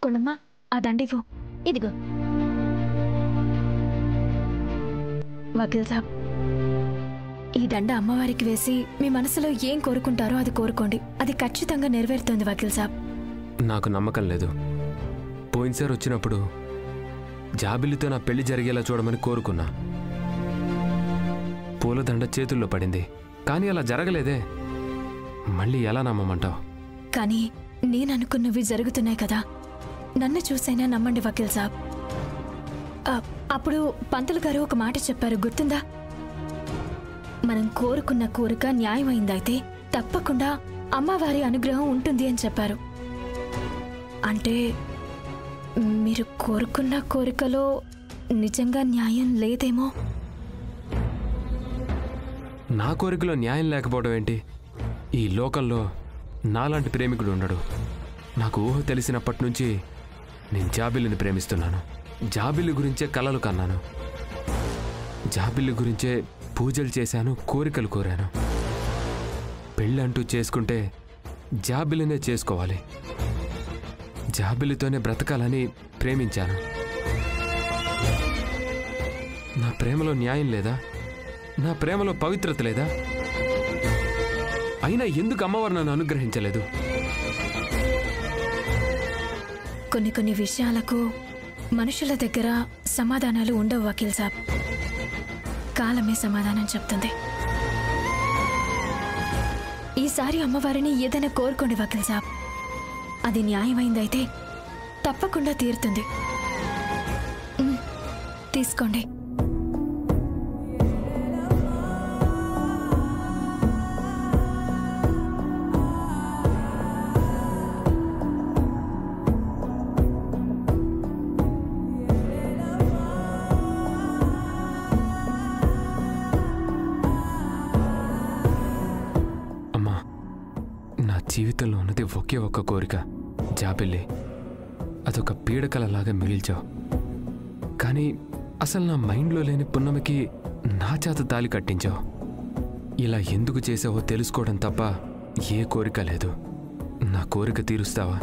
కొండమ్మా ఆ దండివ్వు. ఇదిగో. వకీల్ సాబ్, ఈ దండ అమ్మవారికి వేసి మీ మనసులో ఏం కోరుకుంటారో అది కోరుకోండి. అది ఖచ్చితంగా నెరవేరుతుంది వకీల్ సాబ్. నాకు నమ్మకం లేదు. పోయినసారి వచ్చినప్పుడు జాబిలితో నా పెళ్లి జరిగేలా చూడమని కోరుకున్నా. పూలదండ చేతుల్లో పడింది, కానీ అలా జరగలేదే. మళ్ళీ ఎలా నమ్మమంటావు? కానీ నేననుకున్నవి జరుగుతున్నాయి కదా, నన్ను చూసైనా నమ్మండి వకీల్ సాబ్. అప్పుడు పంతులు గారు ఒక మాట చెప్పారు, గుర్తుందా? మనం కోరుకున్న కోరిక న్యాయమైందైతే తప్పకుండా అమ్మవారి అనుగ్రహం ఉంటుంది అని చెప్పారు. అంటే మీరు కోరుకున్న కోరికలో నిజంగా న్యాయం లేదేమో. నా కోరికలో న్యాయం లేకపోవడం ఏంటి? ఈ లోకంలో నాలాంటి ప్రేమికుడు ఉండడు. నాకు ఊహ తెలిసినప్పటి నుంచి నేను జాబిల్లిని ప్రేమిస్తున్నాను. జాబిల్లి గురించే కలలు కన్నాను. జాబిల్లి గురించే పూజలు చేశాను, కోరికలు కోరాను. పెళ్ళంటూ చేసుకుంటే జాబిల్లినే చేసుకోవాలి, జాబిల్లితోనే బ్రతకాలని ప్రేమించాను. నా ప్రేమలో న్యాయం లేదా? నా ప్రేమలో పవిత్రత లేదా? అయినా ఎందుకు అమ్మవారు నన్ను అనుగ్రహించలేదు? కొన్ని కొన్ని విషయాలకు మనుషుల దగ్గర సమాధానాలు ఉండవు వకీల్ సాబ్. కాలమే సమాధానం చెప్తుంది. ఈసారి అమ్మవారిని ఏదైనా కోరుకోండి వకీల్ సాబ్. అది న్యాయమైందైతే తప్పకుండా తీరుతుంది. తీసుకోండి. జీవితంలో ఉన్నది ఒకే ఒక్క కోరిక, జాబిల్లి. అదొక పీడకలలాగా మిగిల్చావు. కానీ అసలు నా మైండ్లో లేని పున్నమికి నా చేత తాలి కట్టించావు. ఇలా ఎందుకు చేసావో తెలుసుకోవడం తప్ప ఏ కోరిక లేదు. నా కోరిక తీరుస్తావా?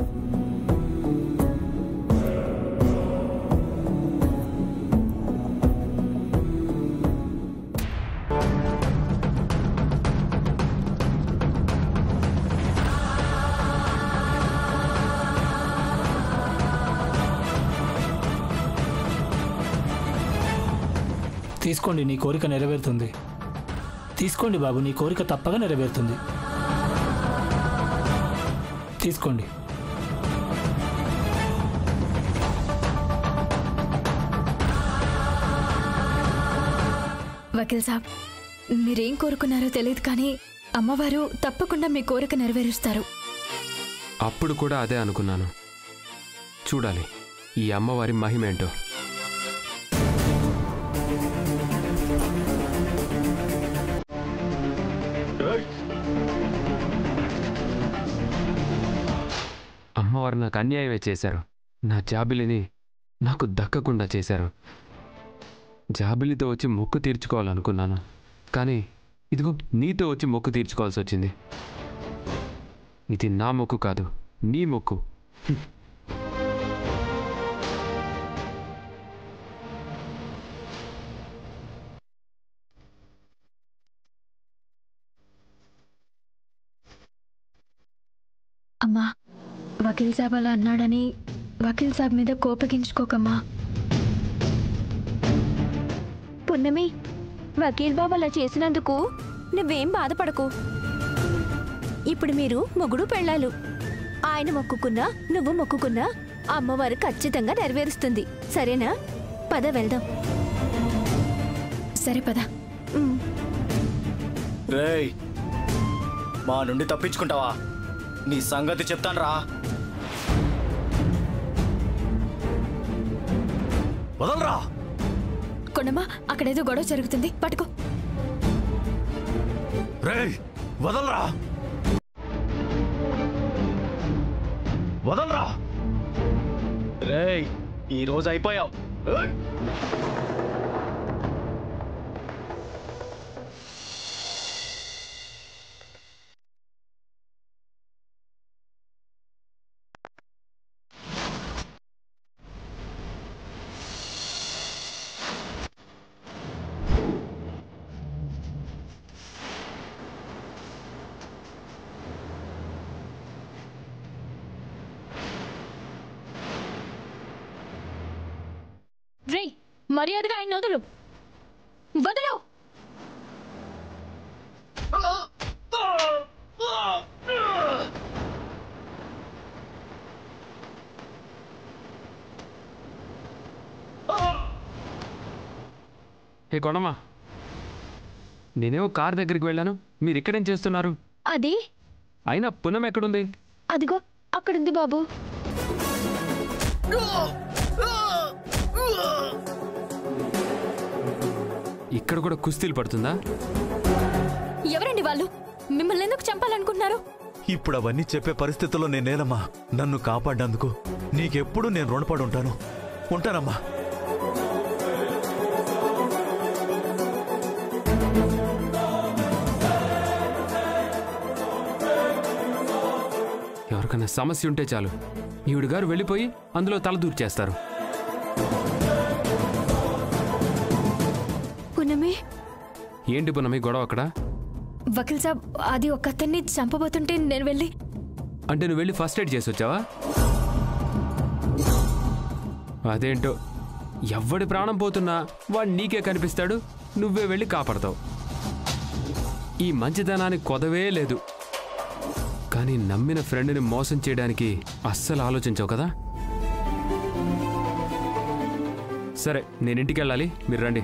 తీసుకోండి, నీ కోరిక నెరవేరుతుంది. తీసుకోండి బాబు, నీ కోరిక తప్పగా నెరవేరుతుంది. తీసుకోండి. వకీల్ సాబ్, మీరేం కోరుకున్నారో తెలియదు, కానీ అమ్మవారు తప్పకుండా మీ కోరిక నెరవేరుస్తారు. అప్పుడు కూడా అదే అనుకున్నాను. చూడాలి ఈ అమ్మవారి మహిమేంటో. అమ్మవారు నాకు అన్యాయమే చేశారు. నా జాబిలిని నాకు దక్కకుండా చేశారు. జాబిలితో వచ్చి మొక్కు తీర్చుకోవాలనుకున్నాను, కానీ ఇదిగో నీతో వచ్చి మొక్కు తీర్చుకోవాల్సి వచ్చింది. ఇది నా మొక్కు కాదు, నీ మొక్కు. అమ్మా, వకీల్ సాబ్ అలా అన్నాడని వకీల్ సాబ్ మీద కోపగించుకోకమ్మా. పున్నమి, వకీల్ బాబు అలా చేసినందుకు నువ్వేం బాధపడకు. ఇప్పుడు మీరు మొగుడు పెళ్ళాలు. ఆయన మొక్కుకున్నా నువ్వు మొక్కుకున్నా అమ్మవారు ఖచ్చితంగా నెరవేరుస్తుంది. సరేనా? పద వెళ్దాం. సరే పద. రేయ్, మా నుండి తప్పించుకుంటావా? నీ సంగతి చెప్తాను రా. వదలరా. కొండమ్మా, అక్కడేదో గొడవ జరుగుతుంది, పట్టుకో. రేయ్, వదలరా. వదలరా. రేయ్, ఈ రోజు అయిపోయావు. రే మర్యాదగా ఆయన వదులు వదలు. ఏ కొండమ్మా, నేనేమో కార్ దగ్గరికి వెళ్ళాను, మీరు ఇక్కడేం చేస్తున్నారు? అది అయినా పునం ఎక్కడుంది? అదిగో అక్కడుంది బాబు. ఇక్కడ కూడా కుస్తీలు పడుతుందా? ఎవరండి వాళ్ళు? మిమ్మల్ని ఎందుకు చంపాలనుకుంటున్నారు? ఇప్పుడు అవన్నీ చెప్పే పరిస్థితుల్లో నేనేనమ్మా. నన్ను కాపాడినందుకు నీకెప్పుడు నేను రుణపడి ఉంటానమ్మా. ఎవరికైనా సమస్య ఉంటే చాలు, ఈవిడ గారు వెళ్ళిపోయి అందులో తలదూరు చేస్తారు. పున్నమి, ఏంటి పునమి గొడవ అక్కడ? వకీల్ సాబ్, అది ఒక అతన్ని చంపబోతుంటే నేను వెళ్ళి. అంటే నువ్వు వెళ్ళి ఫస్ట్ ఎయిడ్ చేసి వచ్చావా? అదేంటో, ఎవడి ప్రాణం పోతున్నా వాడు నీకే కనిపిస్తాడు, నువ్వే వెళ్ళి కాపాడతావు. ఈ మంచితనానికి కొదవే లేదు. కానీ నమ్మిన ఫ్రెండ్ని మోసం చేయడానికి అస్సలు ఆలోచించావు కదా. సరే, నేను ఇంటికి వెళ్ళాలి, మీరు రండి.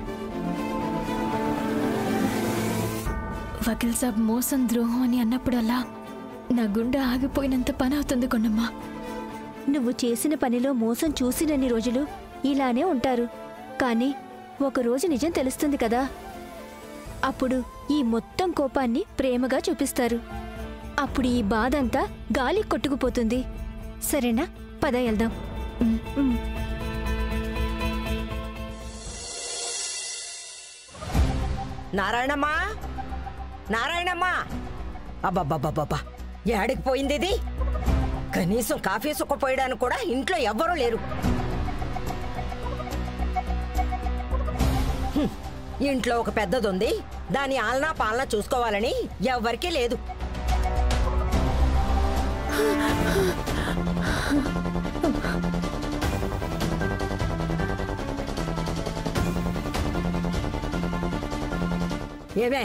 వకీల్ సాబ్ మోసం ద్రోహం అని అన్నప్పుడల్లా నా గుండె ఆగిపోయినంత పని అవుతుంది కొండమ్మ. నువ్వు చేసిన పనిలో మోసం చూసినన్ని రోజులు ఇలానే ఉంటారు. కానీ ఒకరోజు నిజం తెలుస్తుంది కదా, అప్పుడు ఈ మొత్తం కోపాన్ని ప్రేమగా చూపిస్తారు. అప్పుడు ఈ బాధ అంతా గాలి కొట్టుకుపోతుంది. సరేనా? పద వెళ్దాం. నారాయణమ్మా, నారాయణమ్మా, అబ్బబ్బబ్బబ్బా, ఏడికి పోయింది ఇది? కనీసం కాఫీ సుక్కపోయడానికి కూడా ఇంట్లో ఎవ్వరూ లేరు. ఇంట్లో ఒక పెద్దదుంది, దాని ఆలనా పాలనా చూసుకోవాలని ఎవ్వరికీ లేదు. ఏమే,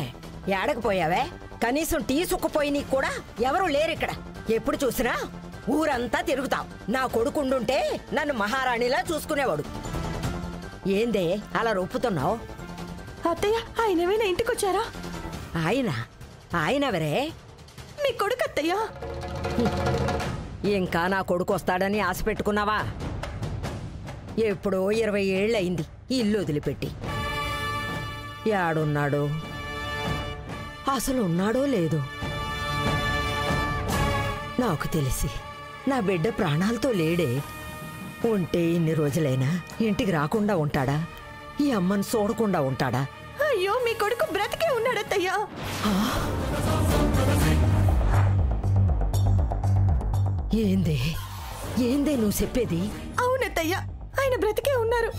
ఏడకపోయావే? కనీసం టీ సుక్కపోయి నీకు కూడా ఎవరూ లేరిక్కడ. ఎప్పుడు చూసినా ఊరంతా తిరుగుతావు. నా కొడుకుండుంటే నన్ను మహారాణిలా చూసుకునేవాడు. ఏందే అలా రొప్పుతున్నావు? అత్తయ్య, ఆయనవేనా ఇంటికొచ్చారా? ఆయనెవరే? మీ కొడుకు అత్తయ్య. ఇంకా నా కొడుకు వస్తాడని ఆశ పెట్టుకున్నావా? ఎప్పుడో 20 ఏళ్ళయింది ఇల్లు వదిలిపెట్టి. యాడున్నాడు? అసలు ఉన్నాడో లేదో? నాకు తెలిసి నా బిడ్డ ప్రాణాలతో లేడే. ఉంటే ఇన్ని రోజులైనా ఇంటికి రాకుండా ఉంటాడా? ఈ అమ్మను చూడకుండా ఉంటాడా? అయ్యో, మీ కొడుకు బ్రతికే ఉన్నాడత్తయ్యా. ఏందే నువ్వు చెప్పేది? అవునత్తయ్యా, ఆయన బ్రతికే ఉన్నారు.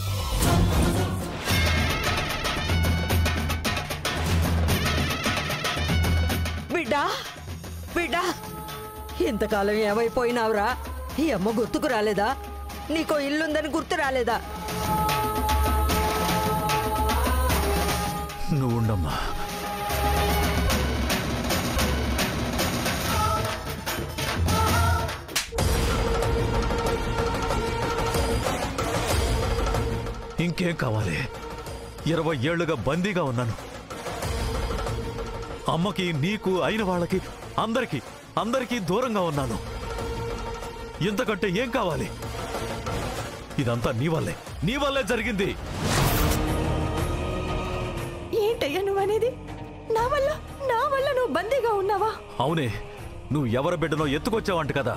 బిడ్డా, బిడ్డా, ఇంతకాలం ఏమైపోయినావురా? ఈ అమ్మ గుర్తుకు రాలేదా? నీకో ఇల్లుందని గుర్తు రాలేదా? నువ్వుండమ్మా. ఇంకేం కావాలి? 20 ఏళ్లుగా బందీగా ఉన్నాను. అమ్మకి, నీకు, అయిన వాళ్ళకి, అందరికీ దూరంగా ఉన్నాను. ఇంతకంటే ఏం కావాలి? ఇదంతా నీ వల్లే జరిగింది. ఏంటయ్యా నువ్వనేది? నా వల్ల నువ్వు బందీగా ఉన్నావా? అవునే, నువ్వు ఎవరి బిడ్డనో ఎత్తుకొచ్చావంట కదా,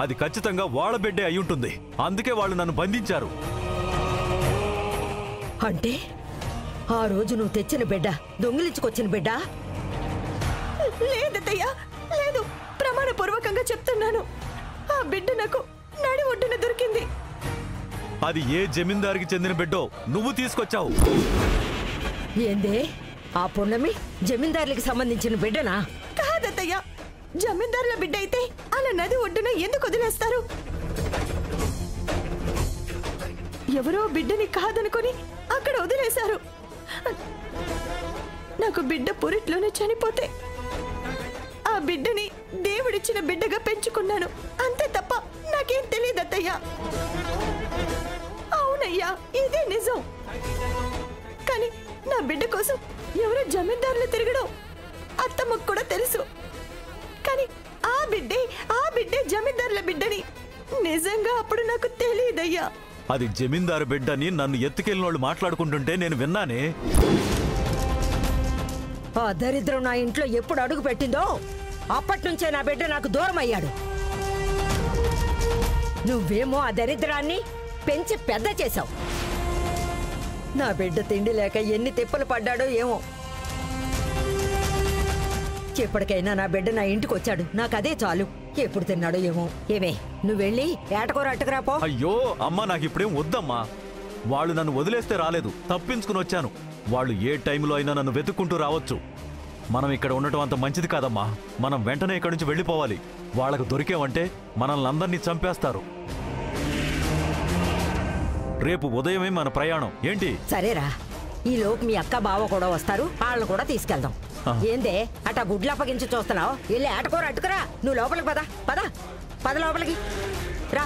అది ఖచ్చితంగా వాళ్ళ బిడ్డే అయ్యుంటుంది. అందుకే వాళ్ళు నన్ను బంధించారు. అంటే ఆ రోజు నువ్వు తెచ్చిన బిడ్డ దొంగిలించుకొచ్చిన బిడ్డ? లేదత్తయ్యా, లేదు. ప్రమాణపూర్వకంగా చెప్తున్నాను, ఆ బిడ్డ నాకు నడి ఒడ్డున దొరికింది. అది ఏ జమీందారికి చెందిన బిడ్డో నువ్వు తీసుకొచ్చావు. ఏందే, ఆ పున్నమి జమీందారులకు సంబంధించిన బిడ్డనా? కాదత్తయ్యా, జమీందారుల బిడ్డ అయితే అలా నది ఒడ్డున ఎందుకు వదిలేస్తారు? ఎవరో బిడ్డని కాదనుకొని అక్కడ వదిలేశారు. నాకు బిడ్డ పురిట్లోనే చనిపోతే ఆ బిడ్డని దేవుడిచ్చిన బిడ్డగా పెంచుకున్నాను, అంతే తప్ప నాకేం తెలియదు అత్తయ్య. అవునయ్యా, ఇదే నిజం. కానీ నా బిడ్డ కోసం ఎవరో జమీందారులు తిరగడం అత్తమ్మకు కూడా తెలుసు. కానీ ఆ బిడ్డే జమీందారుల బిడ్డని నిజంగా అప్పుడు నాకు తెలియదయ్యా. అది జమీందారు బిడ్డని నన్ను ఎత్తుకెళ్ళినోళ్ళు మాట్లాడుకుంటుంటే నేను విన్నానే. ఆ దరిద్రం నా ఇంట్లో ఎప్పుడు అడుగు పెట్టిందో అప్పటి నుంచే నా బిడ్డ నాకు దూరం అయ్యాడు. నువ్వేమో ఆ దరిద్రాన్ని పెంచి పెద్ద చేశావు. నా బిడ్డ తిండి లేక ఎన్ని తిప్పలు పడ్డాడో ఏమో. ఎప్పటికైనా నా బిడ్డ నా ఇంటికి వచ్చాడు, నాకు అదే చాలు. ఎప్పుడు తిన్నాడో ఏమో. ఏమే, నువ్వు వెళ్ళి ఏటకూర అట్టుకురాపో. అయ్యో అమ్మా, నాకు ఇప్పుడేం వద్దమ్మా. వాళ్ళు నన్ను వదిలేస్తే రాలేదు, తప్పించుకుని వచ్చాను. వాళ్ళు ఏ టైంలో అయినా నన్ను వెతుక్కుంటూ రావచ్చు. మనం ఇక్కడ ఉండటం అంత మంచిది కాదమ్మా. మనం వెంటనే ఇక్కడి నుంచి వెళ్ళిపోవాలి. వాళ్ళకు దొరికామంటే మనల్ని అందరినీ చంపేస్తారు. రేపు ఉదయమే మన ప్రయాణం. ఏంటి? సరేరా, ఈ లోపు మీ అక్క బావ కూడా వస్తారు, వాళ్ళని కూడా తీసుకెళ్దాం. ఏందే అట్టా గుడ్లు అప్పగించి చూస్తున్నావు? వెళ్ళి ఏటకూర అట్టుకురా. నువ్వు లోపలికి పద పద పద లోపలికి రా.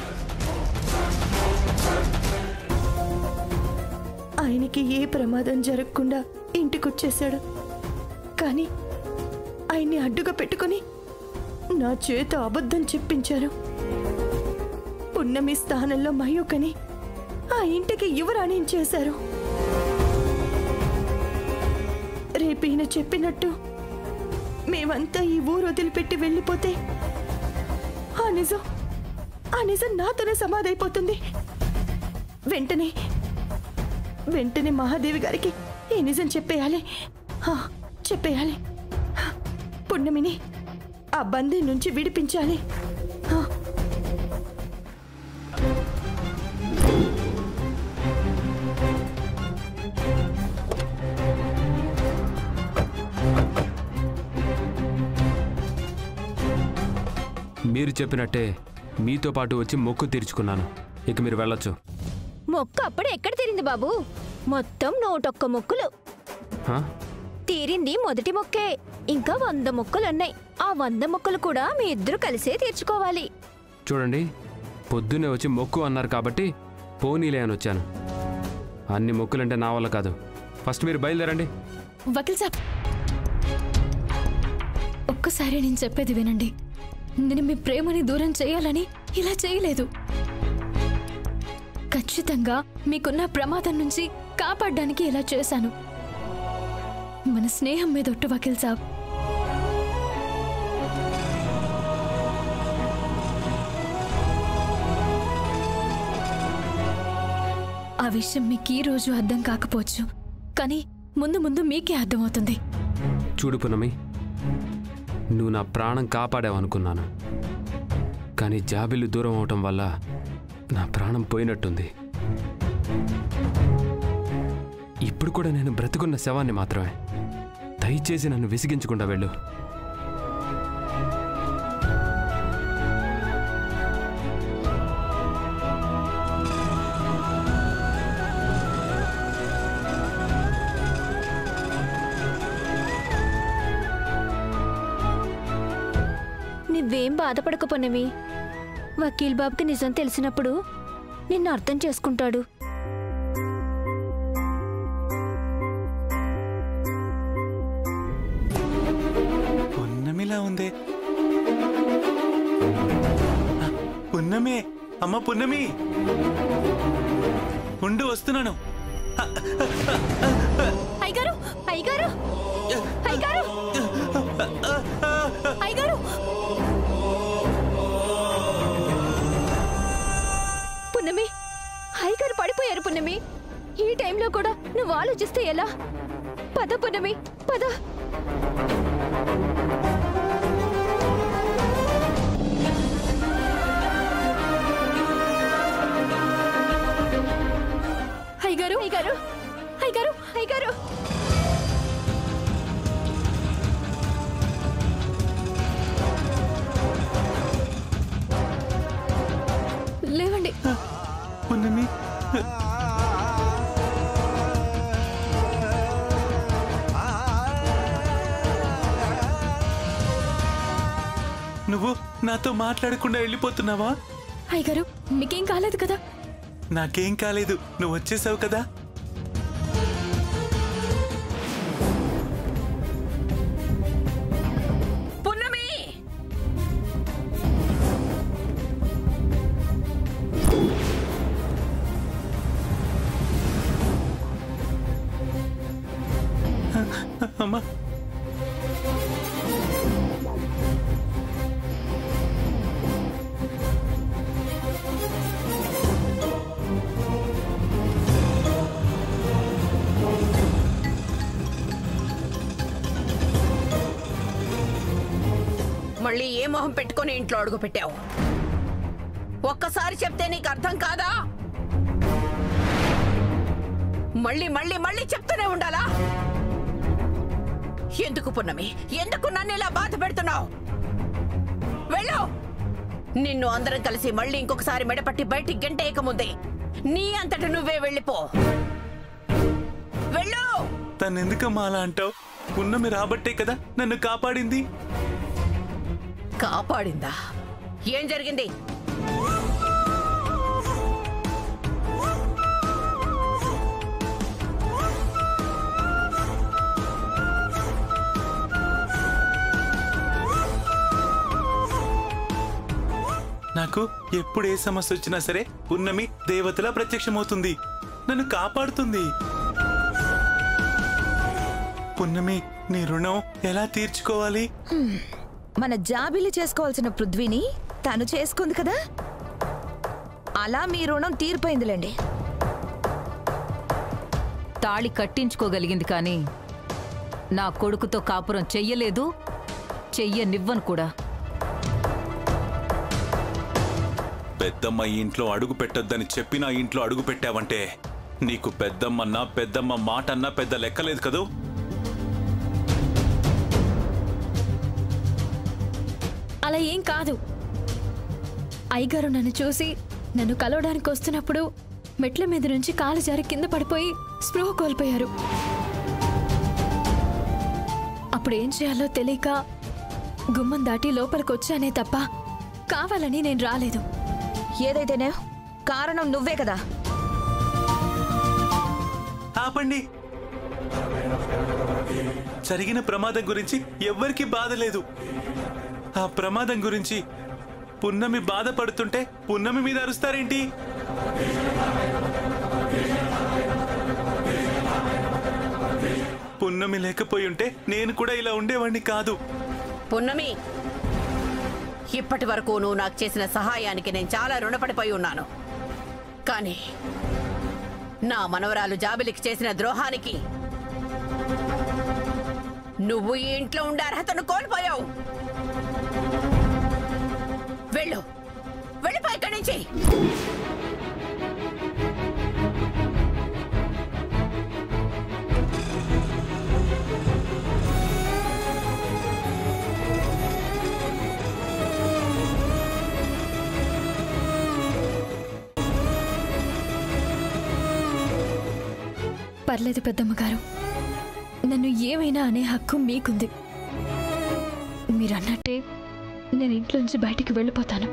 ఆయనకి ఏ ప్రమాదం జరగకుండా ఇంటికొచ్చేశాడు. కానీ ఆయన్ని అడ్డుగా పెట్టుకుని నా చేత అబద్ధం చెప్పించారు. పున్నమి స్థానంలో మయూకని ఆ ఇంటికి యువరాణి చేశారు. రేపు ఈయన చెప్పినట్టు మేమంతా ఈ ఊరు వదిలిపెట్టి వెళ్ళిపోతే ఆ నిజం నాతోనే సమాధైపోతుంది. వెంటనే మహాదేవి గారికి ఈ నిజం చెప్పేయాలి. పున్నమిని ఆ బందీ నుంచి విడిపించాలి. మీరు చెప్పినట్టే మీతో పాటు వచ్చి మొక్కు తీర్చుకున్నాను. ఇక మీరు వెళ్ళొచ్చు. మొక్కు అప్పుడే ఎక్కడ తీరింది బాబు? మొత్తం 101 మొక్కులు హా? తీరింది మొదటి మొక్కే. ఇంకా 100 మొక్కులున్నాయి. ఆ 100 మొక్కులు కూడా మీ ఇద్దరు కలిసే తీర్చుకోవాలి. చూడండి, పొద్దున్నే వచ్చి మొక్కు అన్నారు కాబట్టి పోనీలే అని వచ్చాను. అన్ని మొక్కులంటే నా వల్ల కాదు. ఫస్ట్ మీరు బయలుదేరండి. వకీల్ సాబ్, ఒక్కసారి నేను చెప్పేది వినండి. నేను మీ ప్రేమని దూరం చేయాలని ఇలా చేయలేదు. ఖచ్చితంగా మీకున్న ప్రమాదం నుంచి కాపాడడానికి ఇలా చేశాను. మన స్నేహం మీద ఒట్టు వకీల్ సాబ్. ఆ విషయం మీకు ఈ రోజు అర్థం కాకపోవచ్చు, కానీ ముందు ముందు మీకే అర్థమవుతుంది. చూడు పున్నమి, నువ్వు నా ప్రాణం కాపాడావనుకున్నాను. కానీ జాబిల్లు దూరం అవటం వల్ల నా ప్రాణం పోయినట్టుంది. ఇప్పుడు కూడా నేను బ్రతుకున్న శవాన్ని మాత్రమే. దయచేసి నన్ను విసిగించకుండా వెళ్ళు. నువ్వేం బాధపడకపోనవి. వకీల్ బాబుకి నిజం తెలిసినప్పుడు నిన్ను అర్థం చేసుకుంటాడు. పున్నమిలా ఉంది. పున్నమి, అమ్మ పున్నమి, ఉండు వస్తున్నాను. అయ్యగారు, అయ్యగారు, అయ్యగారు, అయ్యగారు. పున్నమి, అయ్యగారు పడిపోయారు. పున్నమి, ఈ టైంలో కూడా నువ్వు ఆలోచిస్తే ఎలా? పద పున్నమి, పద. అయ్యగారు, అయ్యగారు, అయ్యగారు, అయ్యగారు. లేవండి. పున్నమి, నువ్వు నాతో మాట్లాడకుండా వెళ్ళిపోతున్నావా? అయ్యగారు మీకేం కాలేదు కదా? నాకేం కాలేదు, నువ్వు వచ్చేసావు కదా. పున్నమి, అమ్మా మళ్ళీ ఏ మొహం పెట్టుకొని ఇంట్లో అడుగు పెట్టావు? ఒక్కసారి చెప్తే నీకు అర్థం కాదా? మళ్ళీ మళ్ళీ మళ్ళీ చెప్తూనే ఉండాలా? ఎందుకు పున్నమి, ఎందుకు నన్ను ఇలా బాధ పెడుతున్నావు? వెళ్ళు. నిన్ను అందరం కలిసి మళ్ళీ ఇంకొకసారి మెడపట్టి బయటికి గంటేయకముందే నీ అంతట నువ్వే వెళ్ళిపో. వెళ్ళు. తనెందుకమ్మా అలా అంటావు? పున్నమి రాబట్టే కదా నన్ను కాపాడింది. కాపాడిందా? ఏం జరిగింది? నాకు ఎప్పుడు ఏ సమస్య వచ్చినా సరే పున్నమి దేవతలా ప్రత్యక్షమవుతుంది, నన్ను కాపాడుతుంది. పున్నమి, నీ రుణం ఎలా తీర్చుకోవాలి? మన జాబిలి చేసుకోవాల్సిన పృథ్వీని తను చేసుకుంది కదా, అలా మీ రుణం తీరిపోయిందిలేండి. తాళి కట్టించుకోగలిగింది కానీ నా కొడుకుతో కాపురం చెయ్యలేదు, చెయ్యనివ్వను కూడా. పెద్దమ్మ ఈ ఇంట్లో అడుగు పెట్టొద్దని చెప్పినా ఇంట్లో అడుగు పెట్టావంటే నీకు పెద్దమ్మన్నా పెద్దమ్మ మాటన్నా పెద్ద లెక్కలేదు కదూ. అలా ఏం కాదు. అయ్యగారు నన్ను చూసి నన్ను కలవడానికి వస్తున్నప్పుడు మెట్ల మీద నుంచి కాలు జారి కింద పడిపోయి స్పృహ కోల్పోయారు. అప్పుడు ఏం చేయాలో తెలియక గుమ్మం దాటి లోపలికి వచ్చానే తప్ప కావాలని నేను రాలేదు. ఏదైతేనే కారణం నువ్వే కదా. ఆపండి. జరిగిన ప్రమాదం గురించి ఎవ్వరికీ బాధ లేదు. ఆ ప్రమాదం గురించి పున్నమి బాధపడుతుంటే పున్నమి మీద అరుస్తారేంటి? పున్నమి లేకపోయి ఉంటే నేను కూడా ఇలా ఉండేవాణ్ణి కాదు. పున్నమి, ఇప్పటి వరకు నువ్వు నాకు చేసిన సహాయానికి నేను చాలా రుణపడిపోయి ఉన్నాను. కానీ నా మనవరాలు జాబిలికి చేసిన ద్రోహానికి నువ్వు ఈ ఇంట్లో ఉండే అర్హతను కోల్పోయావు. వెళ్ళు, వెళ్ళిపో ఇక్కడి నుంచి. పర్లేదు పెద్దమ్మ గారు, నన్ను ఏమైనా అనే హక్కు మీకుంది. మీరన్నట్టే నేను ఇంట్లోంచి బయటికి వెళ్ళిపోతాను.